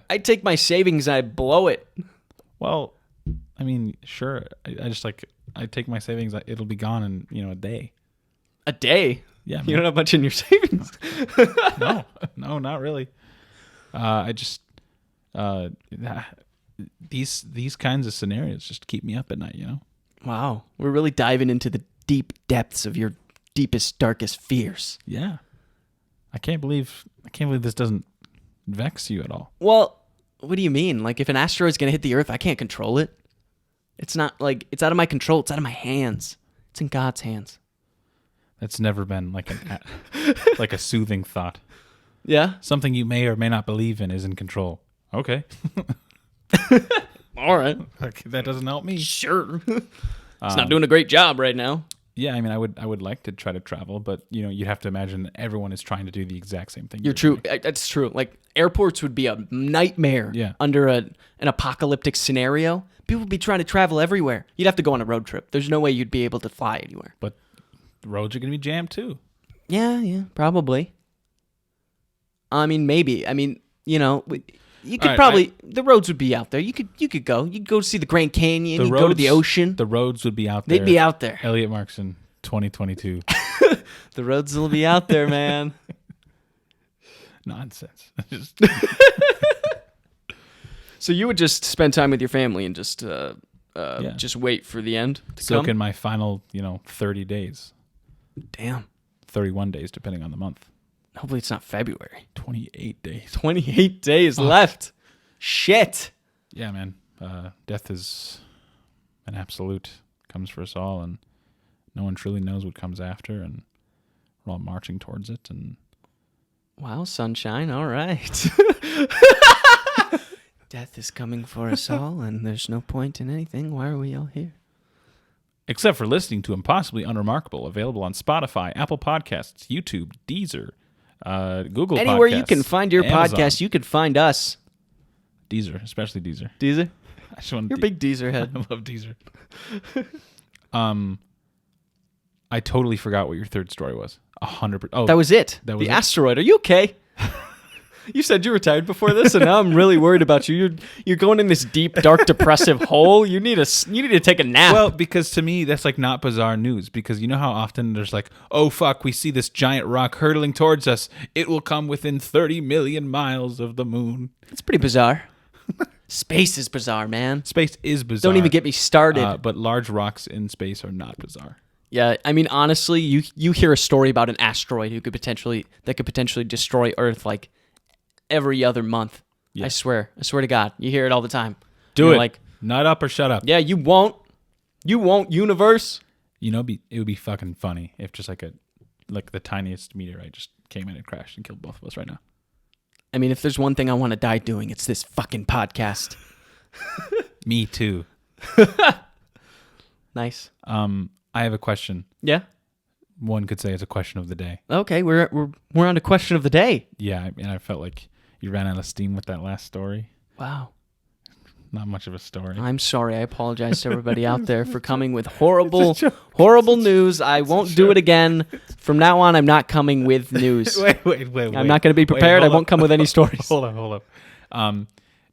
I'd take my savings and I'd blow it. well, I mean, sure. I just like I take my savings. It'll be gone in a day. A day? Yeah, You don't have much in your savings. no, not really. I just these kinds of scenarios just keep me up at night. Wow. We're really diving into the deep depths of your deepest, darkest fears. Yeah. I can't believe this doesn't vex you at all. Well, what do you mean? Like, if an asteroid's going to hit the Earth, I can't control it. It's not like, it's out of my control. It's out of my hands. It's in God's hands. That's never been like like a soothing thought. Yeah? Something you may or may not believe in is in control. Okay. All right. Like, that doesn't help me. Sure. It's not doing a great job right now. Yeah, I mean, I would like to try to travel, but you'd have to imagine that everyone is trying to do the exact same thing. You're true. That's true. Like, airports would be a nightmare Yeah. under an apocalyptic scenario. People would be trying to travel everywhere. You'd have to go on a road trip. There's no way you'd be able to fly anywhere. But the roads are going to be jammed too. Yeah, probably. I mean, maybe. I mean, you could All right, probably the roads would be out there. You could go. You could go see the Grand Canyon. You could go to the ocean. The roads would be out there. They'd be out there. Elliott Markson, 2022. The roads will be out there, man. Nonsense. Just So you would just spend time with your family and just Yeah. just wait for the end to soak come? in my final, 30 days, Damn. 31 days, depending on the month. Hopefully it's not February. 28 days. 28 days left. Shit. Yeah, man. Death is an absolute, comes for us all, and no one truly knows what comes after, and we're all marching towards it. And Wow, sunshine. All right. Death is coming for us all, and there's no point in anything. Why are we all here? except for listening to Impossibly Unremarkable, available on Spotify, Apple Podcasts, YouTube, Deezer, Google Anywhere you Podcasts, can find your Amazon. podcast, you could find us. Deezer, especially Deezer. Deezer? I just want You're a big Deezer head. I love Deezer. I totally forgot what your third story was. 100%. Oh, That was it. That was the it? asteroid. Are you okay? You said you retired before this, and now I'm really worried about you. You're going in this deep, dark, depressive hole. You need to take a nap. well, because to me that's like not bizarre news. Because you know how often there's like, oh fuck, we see this giant rock hurtling towards us. It will come within 30 million miles of the moon. it's pretty bizarre. Space is bizarre, man. Space is bizarre. Don't even get me started. But large rocks in space are not bizarre. Yeah, I mean, honestly, you hear a story about an asteroid that could potentially destroy Earth like every other month. Yeah. I swear to God, you hear it all the time. Do You're it. Like, Nut up or shut up. yeah, you won't, universe. You know, it would be fucking funny if just like the tiniest meteorite just came in and crashed and killed both of us right now. I mean, if there's one thing I want to die doing, it's this fucking podcast. Me too. Nice. I I have a question. Yeah. One could say it's a question of the day. Okay, we're on to question of the day. Yeah, and I felt like you ran out of steam with that last story. Wow. Not much of a story. I'm sorry. I apologize to everybody out there for coming with horrible news. I won't do it again. From now on, I'm not coming with news. Wait. I'm not going to be prepared. I won't come with any stories. Hold up.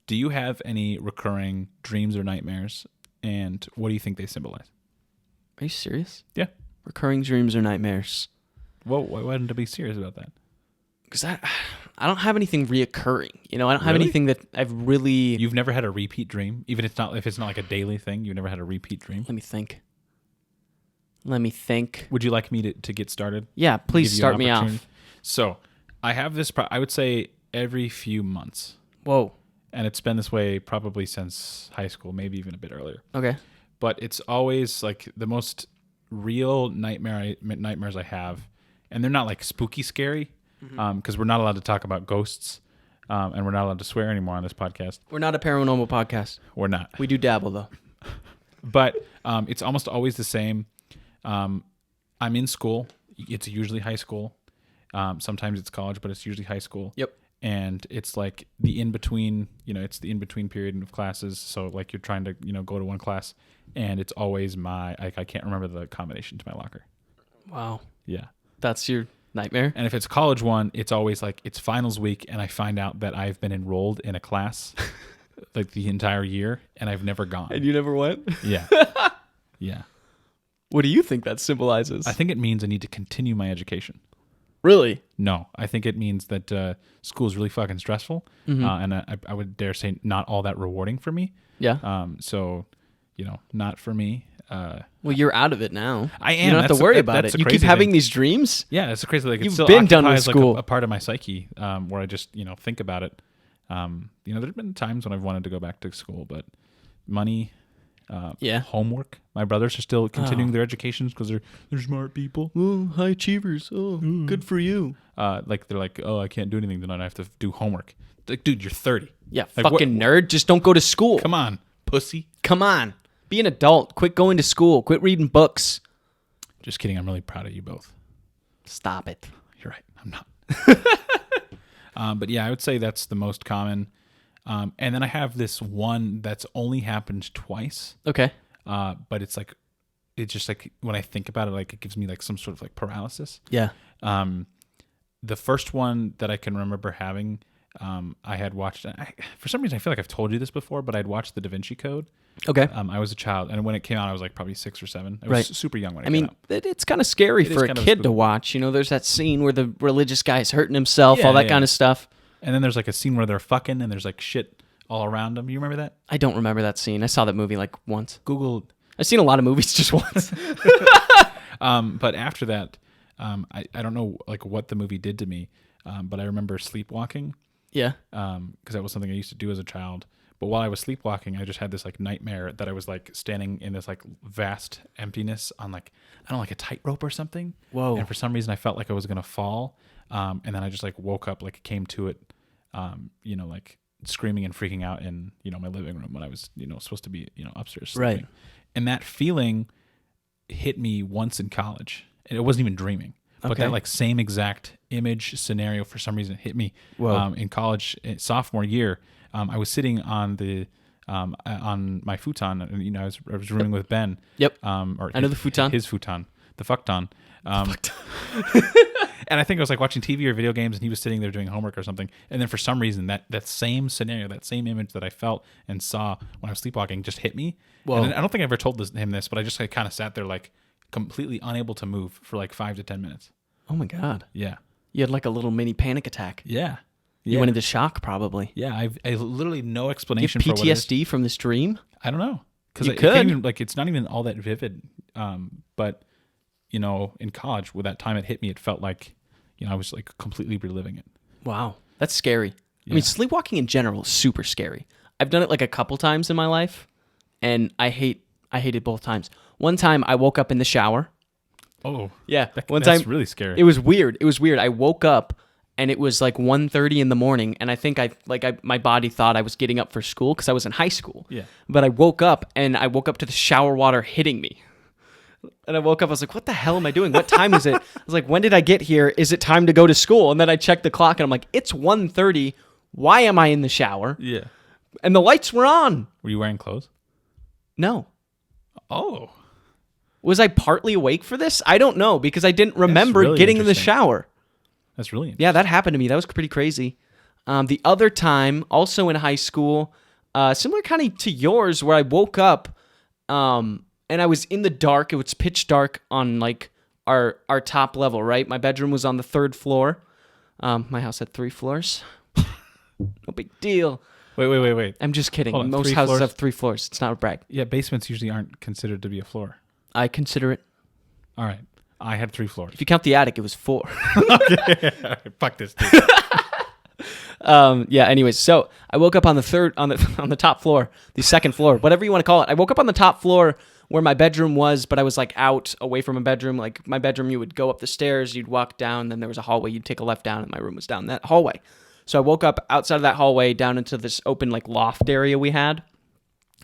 Do you have any recurring dreams or nightmares? And what do you think they symbolize? Are you serious? Yeah. Recurring dreams or nightmares? Well, why wouldn't I be serious about that? Because I don't have anything reoccurring. I don't have Really? anything that I've really... You've never had a repeat dream? Even if it's not like a daily thing, you've never had a repeat dream? Let me think. Would you like me to get started? Yeah, please Give you start an me opportunity? off. So, I have this, I would say, every few months. Whoa. And it's been this way probably since high school, maybe even a bit earlier. Okay. But it's always like the most real nightmares I have. And they're not like spooky scary, because we're not allowed to talk about ghosts, and we're not allowed to swear anymore on this podcast. We're not a paranormal podcast. We're not. We do dabble, though. But it's almost always the same. I'm in school. It's usually high school. Sometimes it's college, but it's usually high school. Yep. And it's like the in-between, it's the in-between period of classes. So like you're trying to, go to one class, and it's always I can't remember the combination to my locker. Wow. Yeah. That's your nightmare? And if it's a college one, it's always like it's finals week, and I find out that I've been enrolled in a class like the entire year, and I've never gone. And you never went? Yeah. Yeah. What do you think that symbolizes? I think it means I need to continue my education. Really? No, I think it means that school is really fucking stressful, and I would dare say not all that rewarding for me. Yeah. So, not for me. Well, you're out of it now. I am. You don't have to worry about it. You keep having these dreams? Yeah, it's a crazy. Like, it You've still been done with occupies, like, school. a part of my psyche, where I just think about it. There's been times when I've wanted to go back to school, but money, homework. My brothers are still continuing their educations because they're smart people. Oh, high achievers. Oh, good for you. They're like, oh, I can't do anything tonight. I have to do homework. Like, dude, you're 30. Yeah, Like, fucking nerd. Just don't go to school. Come on, pussy. Come on. Be an adult. Quit going to school. Quit reading books. Just kidding. I'm really proud of you both. Stop it. You're right. I'm not. But yeah, I would say that's the most common. And then I have this one that's only happened twice. Okay. But it's just like when I think about it, like it gives me like some sort of like paralysis. Yeah. The first one that I can remember having, I had watched. For some reason, I feel like I've told you this before, but I'd watched The Da Vinci Code. Okay. I was a child, and when it came out, I was like probably 6 or 7. I was Right. super young when it came out. It's kind of scary for a kind of kid to spooky. watch. There's that scene where the religious guy's hurting himself, all that kind of stuff. And then there's like a scene where they're fucking, and there's like shit all around them. You remember that? I don't remember that scene. I saw that movie like once. Google. I've seen a lot of movies just once. But after that, I don't know like what the movie did to me, but I remember sleepwalking. Yeah. Because that was something I used to do as a child. But while I was sleepwalking, I just had this like nightmare that I was like standing in this like vast emptiness on like, I don't know, like a tightrope or something. Whoa. And for some reason I felt like I was going to fall. And then I just like woke up, like came to it, like screaming and freaking out in, my living room when I was, supposed to be, upstairs sleeping. Right. And that feeling hit me once in college. And it wasn't even dreaming. But Okay. that like same exact image scenario for some reason hit me in college, sophomore year. I was sitting on the on my futon, and I was rooming with Ben. Yep. Or I know the futon. His futon, the fuckton. And I think I was like watching TV or video games, and he was sitting there doing homework or something. And then for some reason, that same scenario, that same image that I felt and saw when I was sleepwalking, just hit me. Whoa. And I don't think I ever told him this, but I just like, kind of sat there like completely unable to move for like 5 to 10 minutes. Oh my God. Yeah. You had like a little mini panic attack. Yeah. You went into shock probably. Yeah, I literally no You explanation have for what it is. PTSD from this dream? I don't know. Because You it could. can't even, like, it's not even all that vivid. But, in college, with that time it hit me, it felt like, I was like completely reliving it. Wow. That's scary. Yeah. I mean, sleepwalking in general is super scary. I've done it like a couple times in my life, and I hated both times. One time I woke up in the shower. Oh. Yeah. One That's time really scary. It was weird. I woke up and it was like 1:30 in the morning, and I think my body thought I was getting up for school because I was in high school. Yeah. But I woke up to the shower water hitting me. And I woke up, I was like, what the hell am I doing? What time is it? I was like, when did I get here? Is it time to go to school? And then I checked the clock and I'm like, it's 1:30. Why am I in the shower? Yeah. And the lights were on. Were you wearing clothes? No. Oh. Was I partly awake for this? I don't know because I didn't remember really getting in the interesting. shower. That's really interesting. Yeah, that happened to me. That was pretty crazy. The other time, also in high school, similar kind of to yours, where I woke up and I was in the dark. It was pitch dark on like our top level, right? My bedroom was on the 3rd floor. My house had 3 floors. No big deal. Wait. I'm just kidding. Hold on, Most 3 houses floors? have 3 floors. It's not a brag. Yeah, basements usually aren't considered to be a floor. I consider it. All right. I had 3 floors. If you count the attic, it was 4. Okay. All right, fuck this dude. Yeah. Anyways, so I woke up on the top floor, the 2nd floor, whatever you want to call it. I woke up on the top floor where my bedroom was, but I was like out away from a bedroom. Like my bedroom, you would go up the stairs, you'd walk down, then there was a hallway. You'd take a left down, and my room was down that hallway. So I woke up outside of that hallway, down into this open like loft area we had,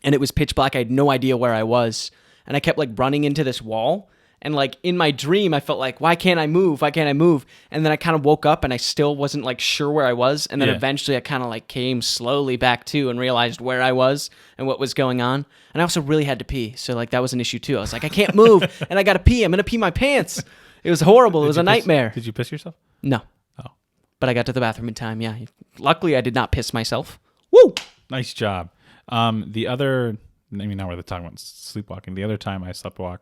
and it was pitch black. I had no idea where I was, and I kept like running into this wall. And like in my dream, I felt like, why can't I move? Why can't I move? And then I kind of woke up and I still wasn't like sure where I was. And then eventually I kind of like came slowly back to and realized where I was and what was going on. And I also really had to pee. So like that was an issue too. I was like, I can't move and I got to pee. I'm going to pee my pants. It was horrible. It was a nightmare. Did you piss yourself? No. Oh. But I got to the bathroom in time. Yeah. Luckily I did not piss myself. Woo! Nice job. The other, maybe now we're talking about sleepwalking. The other time I sleptwalked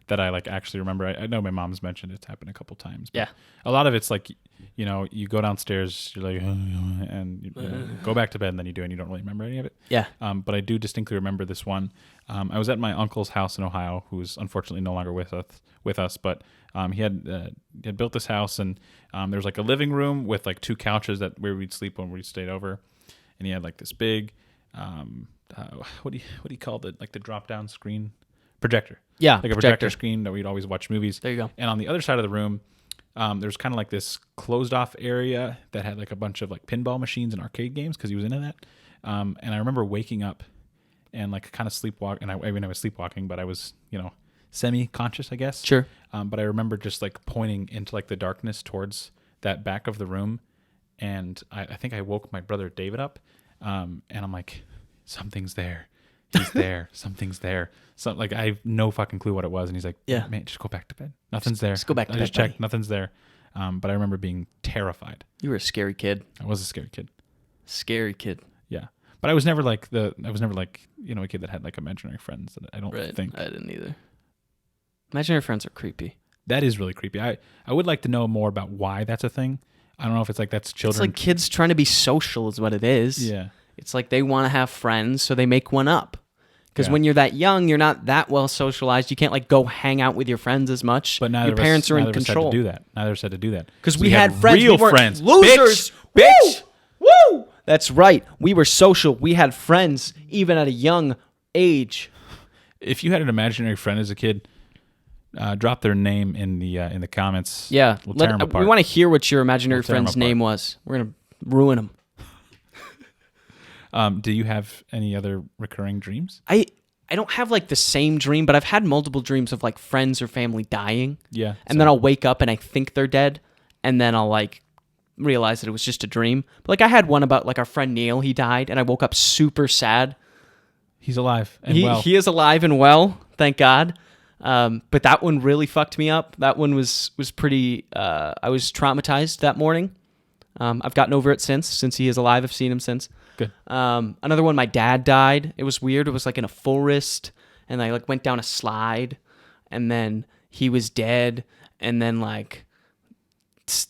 that I like actually remember, I know my mom's mentioned it's happened a couple times. But yeah. A lot of it's like, you know, you go downstairs, you're like, and you go back to bed, and then you do, and you don't really remember any of it. Yeah. But I do distinctly remember this one. I was at my uncle's house in Ohio, who's unfortunately no longer with us. But he had built this house, and there was like a living room with like 2 couches where we'd sleep when we stayed over, and he had like this big, what do you call it? Like the drop down screen projector. Yeah, like a projector screen that we'd always watch movies. There you go. And on the other side of the room, there's kind of like this closed off area that had like a bunch of like pinball machines and arcade games because he was into that. And I remember waking up and like kind of sleepwalk. And I was sleepwalking, but I was, you know, semi-conscious, I guess. Sure. But I remember just like pointing into like the darkness towards that back of the room. And I think I woke my brother David up. And I'm like, something's there. He's there. Something's there. So like I have no fucking clue what it was, and he's like, "Yeah, man, just go back to bed. Nothing's there. Just go back to bed. I just checked. Nothing's there." But I remember being terrified. You were a scary kid. I was a scary kid. Scary kid. Yeah, but I was never like you know, a kid that had like imaginary friends. That I don't think I didn't either. Imaginary friends are creepy. That is really creepy. I would like to know more about why that's a thing. I don't know if it's like that's children. It's like kids trying to be social is what it is. Yeah. It's like they want to have friends, so they make one up. Because when you're that young, you're not that well socialized. You can't like go hang out with your friends as much. But neither your parents are in neither control. Had to do that. Neither said to do that. Because we had friends. Real we weren't friends. Losers. Bitch. Woo! That's right. We were social. We had friends even at a young age. If you had an imaginary friend as a kid, drop their name in the comments. Yeah. We'll tear them apart. We want to hear what your imaginary friend's name was. We're going to ruin them. Do you have any other recurring dreams? I don't have like the same dream, but I've had multiple dreams of like friends or family dying. Yeah. And then I'll wake up and I think they're dead. And then I'll like realize that it was just a dream. But like I had one about like our friend Neil, he died, and I woke up super sad. He's alive and well. He is alive and well, thank God. But that one really fucked me up. That one was pretty, I was traumatized that morning. I've gotten over it since he is alive. I've seen him since. Good. Another one, my dad died. It was weird. It was like in a forest, and I like went down a slide, and then he was dead, and then like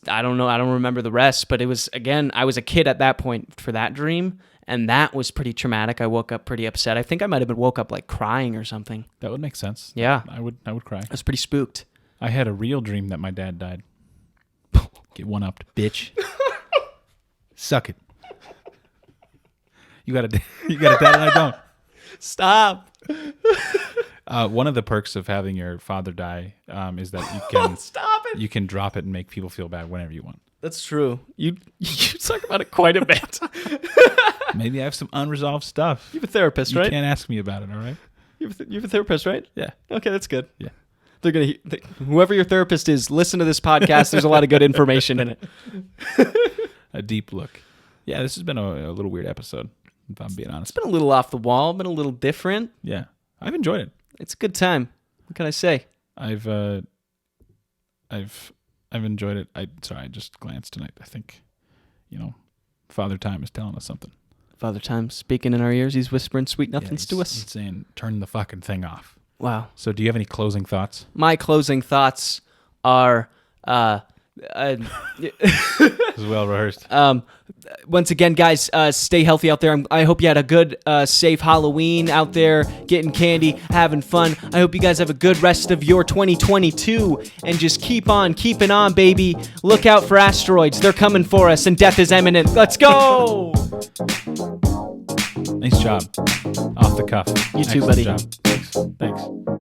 I don't know, I don't remember the rest, but it was, again, I was a kid at that point for that dream, and that was pretty traumatic. I woke up pretty upset. I think I might have been woke up like crying or something. That would make sense. Yeah. I would cry. I was pretty spooked. I had a real dream that my dad died. Get one upped, bitch. Suck it. You got a dad and I don't. Stop. One of the perks of having your father die is that you can Stop it. You can drop it and make people feel bad whenever you want. That's true. You talk about it quite a bit. Maybe I have some unresolved stuff. You have a therapist, You right? can't ask me about it, all right? You have a therapist, right? Yeah. Okay, that's good. Yeah. They're gonna whoever your therapist is, listen to this podcast. There's a lot of good information in it. A deep look. Yeah, this has been a little weird episode, if I'm being honest. It's been a little off the wall, been a little different. Yeah, I've enjoyed it. It's a good time. What can I say? I've enjoyed it. I just glanced tonight. I think, Father Time is telling us something. Father Time speaking in our ears. He's whispering sweet nothings to us. He's saying, turn the fucking thing off. Wow. So do you have any closing thoughts? My closing thoughts are This is well rehearsed. once again, guys, stay healthy out there. I hope you had a good, safe Halloween out there, getting candy, having fun. I hope you guys have a good rest of your 2022, and just keep on keeping on, baby. Look out for asteroids. They're coming for us, and death is imminent. Let's go! Nice job. Off the cuff. You too, Excellent buddy. Job. Thanks.